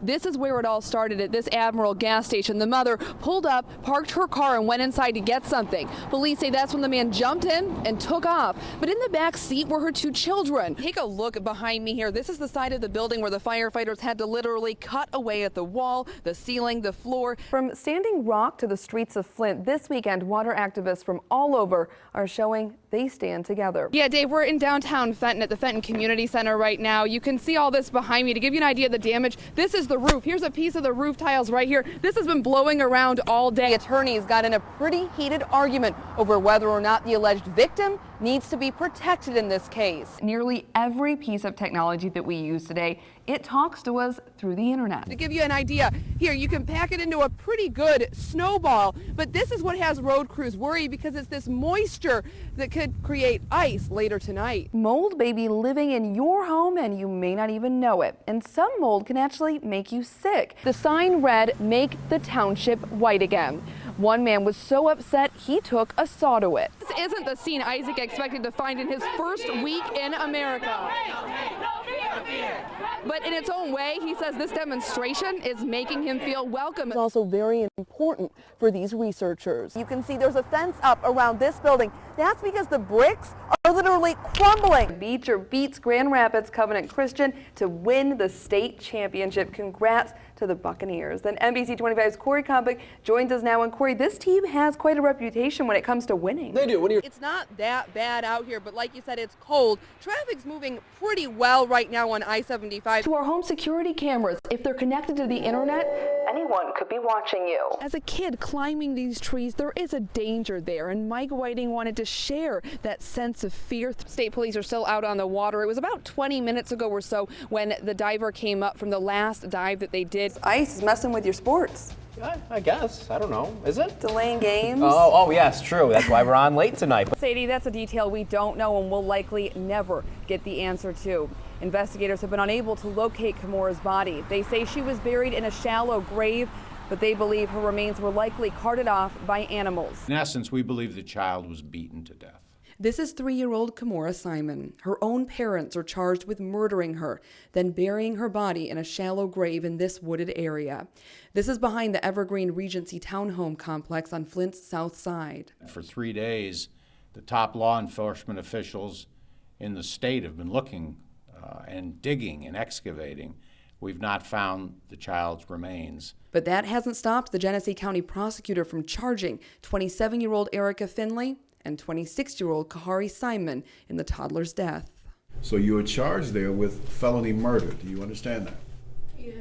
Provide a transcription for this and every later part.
This is where it all started at this Admiral gas station. The mother pulled up, parked her car, and went inside to get something. Police say that's when the man jumped in and took off. But in the back seat were her 2 children. Take a look behind me here. This is the side of the building where the firefighters had to literally cut away at the wall, the ceiling, the floor. From Standing Rock to the streets of Flint, this weekend, water activists from all over are showing they stand together. Yeah, Dave, we're in downtown Fenton at the Fenton Community Center right now. You can see all this behind me. To give you an idea of the damage, this is the roof. Here's a piece of the roof tiles right here. This has been blowing around all day. Attorneys got in a pretty heated argument over whether or not the alleged victim needs to be protected in this case. Nearly every piece of technology that we use today, it talks to us through the internet. To give you an idea, here you can pack it into a pretty good snowball, but this is what has road crews worried because it's this moisture that could create ice later tonight. Mold may be living in your home and you may not even know it. And some mold can actually make you sick. The sign read, "Make the township white again." One man was so upset he took a saw to it. This isn't the scene Isaac expected to find in his first week in America. But in its own way, he says this demonstration is making him feel welcome. It's also very important for these researchers. You can see there's a fence up around this building. That's because the bricks are literally crumbling. Beecher beats Grand Rapids Covenant Christian to win the state championship. Congrats to the Buccaneers. Then NBC 25's Corey Kompick joins us now. And Corey, this team has quite a reputation when it comes to winning. They do. It's not that bad out here, but like you said, it's cold. Traffic's moving pretty well right now on I-75. To our home security cameras, if they're connected to the internet, anyone could be watching you. As a kid climbing these trees, there is a danger there, and Mike Whiting wanted to share that sense of fear. State police are still out on the water. It was about 20 minutes ago or so when the diver came up from the last dive that they did. Ice is messing with your sports. I guess. I don't know. Is it? Delaying games. Oh, yes, true. That's why we're on late tonight. Sadie, that's a detail we don't know and will likely never get the answer to. Investigators have been unable to locate Kamora's body. They say she was buried in a shallow grave, but they believe her remains were likely carted off by animals. In essence, we believe the child was beaten to death. This is 3-year-old Kamora Simon. Her own parents are charged with murdering her, then burying her body in a shallow grave in this wooded area. This is behind the Evergreen Regency townhome complex on Flint's south side. For 3 days, the top law enforcement officials in the state have been looking and digging and excavating. We've not found the child's remains. But that hasn't stopped the Genesee County prosecutor from charging 27-year-old Erica Finley and 26-year-old Kahari Simon in the toddler's death. So you were charged there with felony murder. Do you understand that? Yes.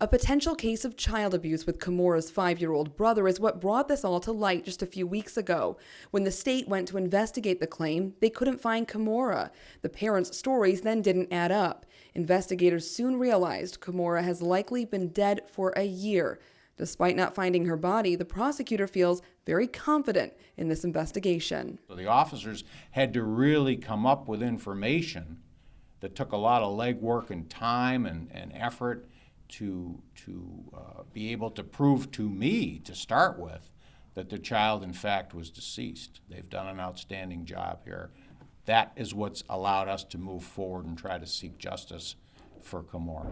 A potential case of child abuse with Kamora's 5-year-old brother is what brought this all to light just a few weeks ago. When the state went to investigate the claim, they couldn't find Kamora. The parents' stories then didn't add up. Investigators soon realized Kamora has likely been dead for a year. Despite not finding her body, the prosecutor feels very confident in this investigation. So the officers had to really come up with information that took a lot of legwork and time and effort to be able to prove to me, to start with, that the child in fact was deceased. They've done an outstanding job here. That is what's allowed us to move forward and try to seek justice for Kamora.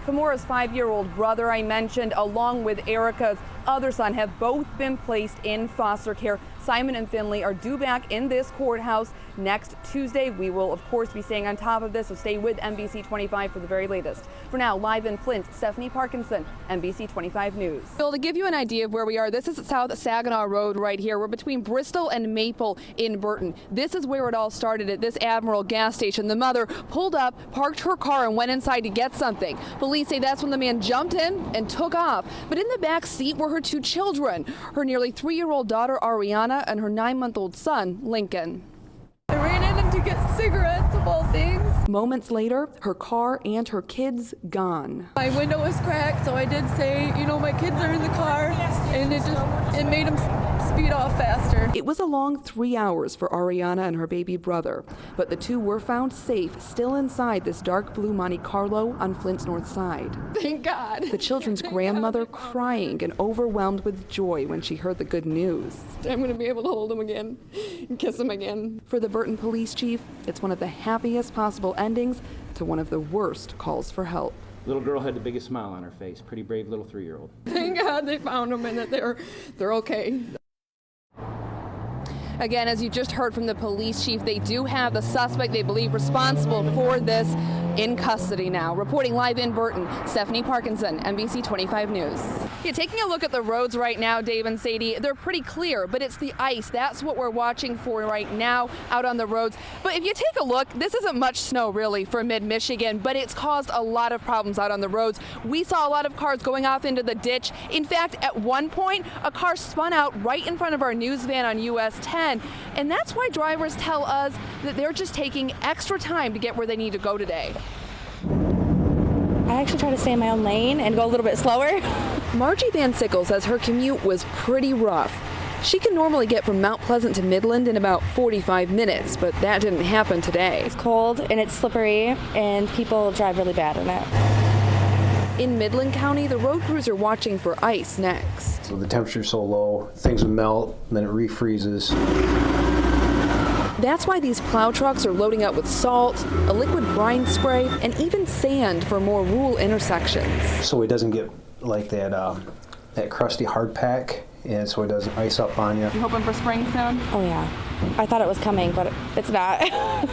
Kamora's 5-year-old brother I mentioned, along with Erica's other son, have both been placed in foster care. Simon and Finley are due back in this courthouse next Tuesday. We will, of course, be staying on top of this, so stay with NBC 25 for the very latest. For now, live in Flint, Stephanie Parkinson, NBC 25 News. Bill, to give you an idea of where we are, this is South Saginaw Road right here. We're between Bristol and Maple in Burton. This is where it all started at this Admiral gas station. The mother pulled up, parked her car, and went inside to get something. Police say that's when the man jumped in and took off. But in the back seat were her 2 children, her nearly 3-year-old daughter, Ariana, and her 9-month-old son, Lincoln. I ran in to get cigarettes of all things. Moments later, her car and her kids gone. My window was cracked, so I did say, my kids are in the car, and it made them speed off faster. It was a long 3 hours for Ariana and her baby brother, but the 2 were found safe, still inside this dark blue Monte Carlo on Flint's north side. Thank God. The children's grandmother crying and overwhelmed with joy when she heard the good news. I'm going to be able to hold them again and kiss them again. For the Burton police chief, it's one of the happiest possible endings to one of the worst calls for help. Little girl had the biggest smile on her face. Pretty brave little 3-year-old. Thank God they found them and that they're okay. Again, as you just heard from the police chief, they do have the suspect they believe responsible for this in custody now. Reporting live in Burton, Stephanie Parkinson, NBC 25 News. Yeah, taking a look at the roads right now, Dave and Sadie, they're pretty clear, but it's the ice. That's what we're watching for right now out on the roads. But if you take a look, this isn't much snow really for mid-Michigan, but it's caused a lot of problems out on the roads. We saw a lot of cars going off into the ditch. In fact, at one point, a car spun out right in front of our news van on US 10. And that's why drivers tell us that they're just taking extra time to get where they need to go today. I actually try to stay in my own lane and go a little bit slower. Margie Van Sickle says her commute was pretty rough. She can normally get from Mount Pleasant to Midland in about 45 minutes, but that didn't happen today. It's cold and it's slippery and people drive really bad in it. In Midland County, the road crews are watching for ice next. So the temperature's so low, things would melt, and then it refreezes. That's why these plow trucks are loading up with salt, a liquid brine spray, and even sand for more rural intersections. So it doesn't get like that that crusty hard pack, and so it doesn't ice up on you. You hoping for spring soon? Oh yeah. I thought it was coming, but it's not.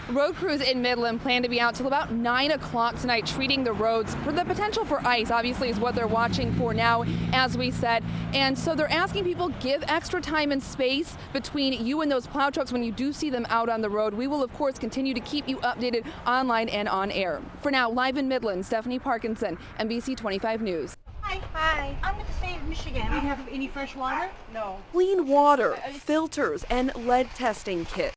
Road crews in Midland plan to be out till about 9 o'clock tonight treating the roads for the potential for ice, obviously, is what they're watching for now, as we said. And so they're asking people give extra time and space between you and those plow trucks when you do see them out on the road. We will, of course, continue to keep you updated online and on air. For now, live in Midland, Stephanie Parkinson, NBC 25 News. Hi. I'm with the state of Michigan. We have any fresh water? No. Clean water, filters, and lead testing kits,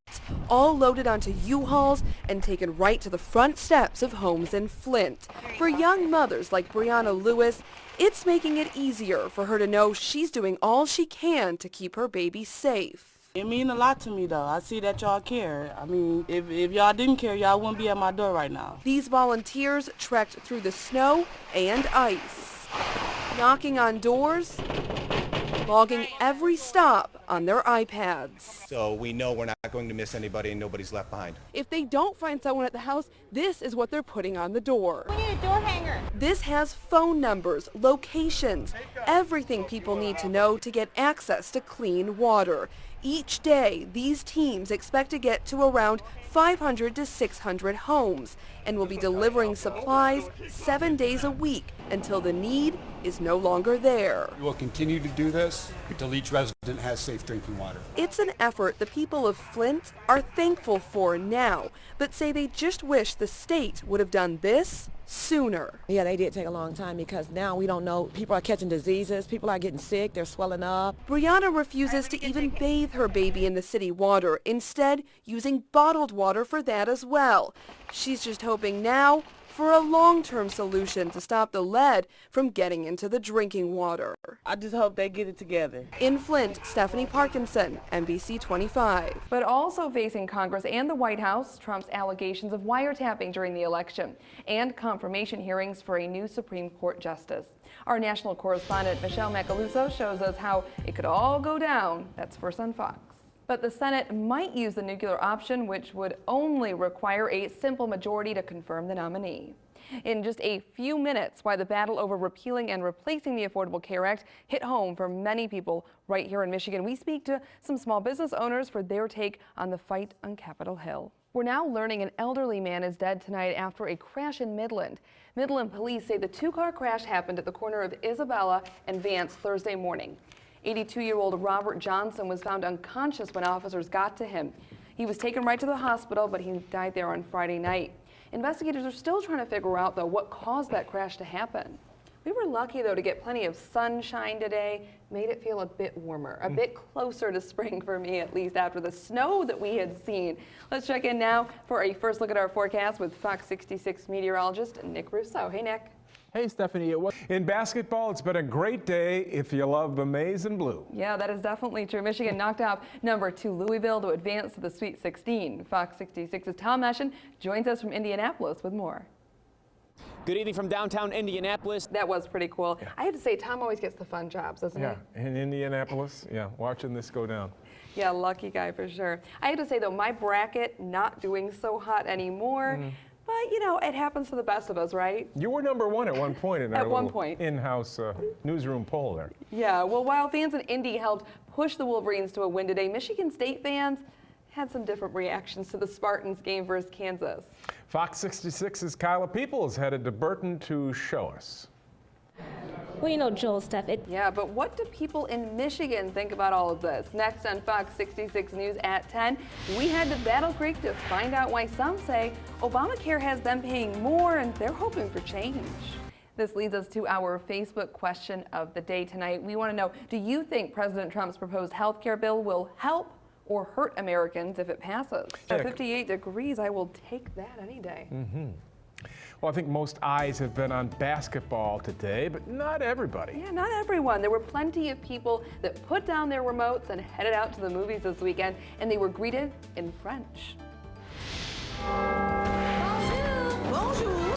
all loaded onto U-Hauls and taken right to the front steps of homes in Flint. For young mothers like Brianna Lewis, it's making it easier for her to know she's doing all she can to keep her baby safe. It means a lot to me, though. I see that y'all care. I mean, if y'all didn't care, y'all wouldn't be at my door right now. These volunteers trekked through the snow and ice, knocking on doors, logging every stop on their iPads. So we know we're not going to miss anybody and nobody's left behind. If they don't find someone at the house, this is what they're putting on the door. We need a door hanger. This has phone numbers, locations, everything people need to know to get access to clean water. Each day, these teams expect to get to around 500 to 600 homes and will be delivering supplies 7 days a week until the need is no longer there. We will continue to do this until each resident has safe drinking water. It's an effort the people of Flint are thankful for now, but say they just wish the state would have done this sooner. Yeah, they did take a long time because now we don't know. People are catching diseases. People are getting sick. They're swelling up. Brianna refuses to even bathe her baby in the city water, instead using bottled water for that as well. She's just hoping now for a long-term solution to stop the lead from getting into the drinking water. I just hope they get it together. In Flint, Stephanie Parkinson, NBC 25. But also facing Congress and the White House, Trump's allegations of wiretapping during the election and confirmation hearings for a new Supreme Court justice. Our national correspondent Michelle Macaluso shows us how it could all go down. That's first on Fox. But the Senate might use the nuclear option, which would only require a simple majority to confirm the nominee. In just a few minutes, why the battle over repealing and replacing the Affordable Care Act hit home for many people right here in Michigan. We speak to some small business owners for their take on the fight on Capitol Hill. We're now learning an elderly man is dead tonight after a crash in Midland. Midland police say the two-car crash happened at the corner of Isabella and Vance Thursday morning. 82-year-old Robert Johnson was found unconscious when officers got to him. He was taken right to the hospital, but he died there on Friday night. Investigators are still trying to figure out, though, what caused that crash to happen. We were lucky, though, to get plenty of sunshine today. Made it feel a bit warmer, a bit closer to spring for me, at least after the snow that we had seen. Let's check in now for a first look at our forecast with Fox 66 meteorologist Nick Russo. Hey, Nick. Hey, Stephanie. In basketball, it's been a great day if you love the maize and blue. Yeah, that is definitely true. Michigan knocked off number 2 Louisville to advance to the Sweet 16. Fox 66's Tom Eschen joins us from Indianapolis with more. Good evening from downtown Indianapolis. That was pretty cool. Yeah. I have to say, Tom always gets the fun jobs, doesn't he? Yeah, in Indianapolis, yeah, watching this go down. Yeah, lucky guy for sure. I have to say, though, my bracket not doing so hot anymore. But, you know, it happens to the best of us, right? You were #1 at one point in our little in-house newsroom poll there. Yeah, well, while fans in Indy helped push the Wolverines to a win today, Michigan State fans had some different reactions to the Spartans game versus Kansas. Fox 66's Kyla People is headed to Burton to show us. Well, you know, Joel, Steph, Yeah, but what do people in Michigan think about all of this? Next on Fox 66 News at 10, we head to Battle Creek to find out why some say Obamacare has them paying more and they're hoping for change. This leads us to our Facebook question of the day tonight. We want to know, do you think President Trump's proposed health care bill will help or hurt Americans if it passes? At 58 degrees, I will take that any day. Well, I think most eyes have been on basketball today, but not everybody. Yeah, not everyone. There were plenty of people that put down their remotes and headed out to the movies this weekend, and they were greeted in French.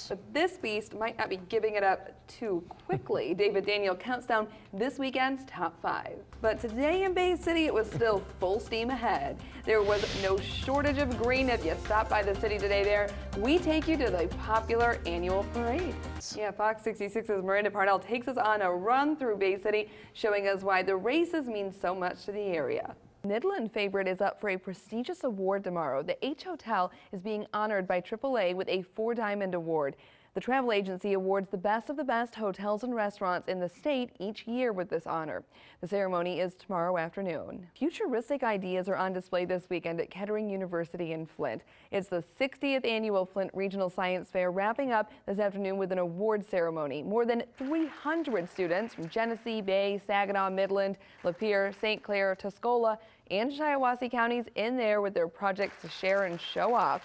But this beast might not be giving it up too quickly. David Daniel counts down this weekend's top 5. But today in Bay City, it was still full steam ahead. There was no shortage of green if you stopped by the city today there. We take you to the popular annual parade. Yeah, Fox 66's Miranda Parnell takes us on a run through Bay City, showing us why the races mean so much to the area. Midland favorite is up for a prestigious award tomorrow. The H Hotel is being honored by AAA with a 4-diamond award. The travel agency awards the best of the best hotels and restaurants in the state each year with this honor. The ceremony is tomorrow afternoon. Futuristic ideas are on display this weekend at Kettering University in Flint. It's the 60th annual Flint Regional Science Fair, wrapping up this afternoon with an award ceremony. More than 300 students from Genesee, Bay, Saginaw, Midland, Lapeer, St. Clair, Tuscola, and Shiawassee counties in there with their projects to share and show off.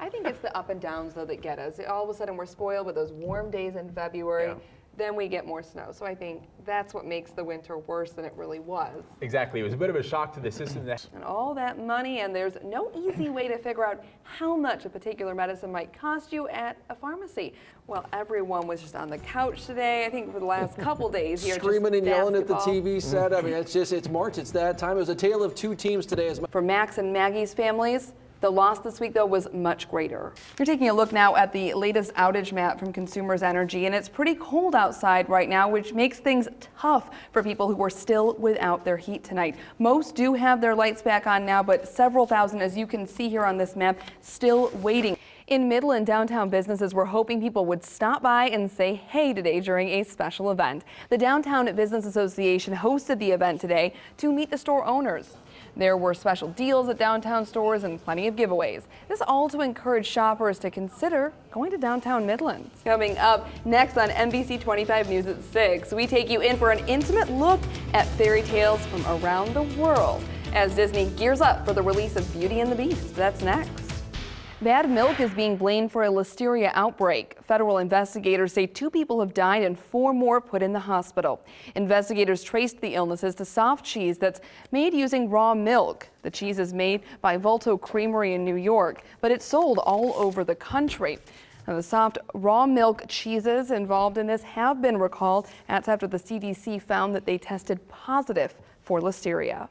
I think it's the up and downs, though, that get us. All of a sudden, we're spoiled with those warm days in February. Yeah. Then we get more snow. So I think that's what makes the winter worse than it really was. Exactly. It was a bit of a shock to the system. And all that money, and there's no easy way to figure out how much a particular medicine might cost you at a pharmacy. Well, everyone was just on the couch today, I think, for the last couple days here. Screaming and yelling at the TV set. I mean, it's March, it's that time. It was a tale of 2 teams today. For Max and Maggie's families, the loss this week, though, was much greater. We're taking a look now at the latest outage map from Consumers Energy, and it's pretty cold outside right now, which makes things tough for people who are still without their heat tonight. Most do have their lights back on now, but several thousand, as you can see here on this map, still waiting. In Midland, downtown businesses were hoping people would stop by and say hey today during a special event. The Downtown Business Association hosted the event today to meet the store owners. There were special deals at downtown stores and plenty of giveaways. This all to encourage shoppers to consider going to downtown Midland. Coming up next on NBC 25 News at 6, we take you in for an intimate look at fairy tales from around the world as Disney gears up for the release of Beauty and the Beast. That's next. Bad milk is being blamed for a listeria outbreak. Federal investigators say 2 people have died and 4 more put in the hospital. Investigators traced the illnesses to soft cheese that's made using raw milk. The cheese is made by Volto Creamery in New York, but it's sold all over the country. Now, the soft raw milk cheeses involved in this have been recalled. That's after the CDC found that they tested positive for listeria.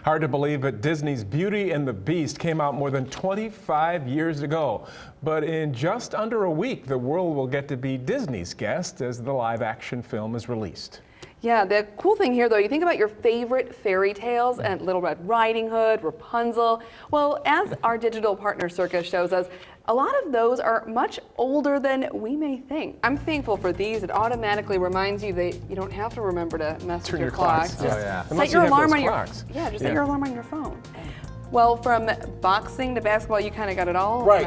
Hard to believe, but Disney's Beauty and the Beast came out more than 25 years ago. But in just under a week, the world will get to be Disney's guest as the live-action film is released. Yeah, the cool thing here, though, you think about your favorite fairy tales and Little Red Riding Hood, Rapunzel. Well, as our digital partner Circus shows us, a lot of those are much older than we may think. I'm thankful for these. It automatically reminds you that you don't have to remember to mess with your clocks. Just set your alarm on your set your alarm on your phone. Well, from boxing to basketball, you kind of got it all. Right. Tonight.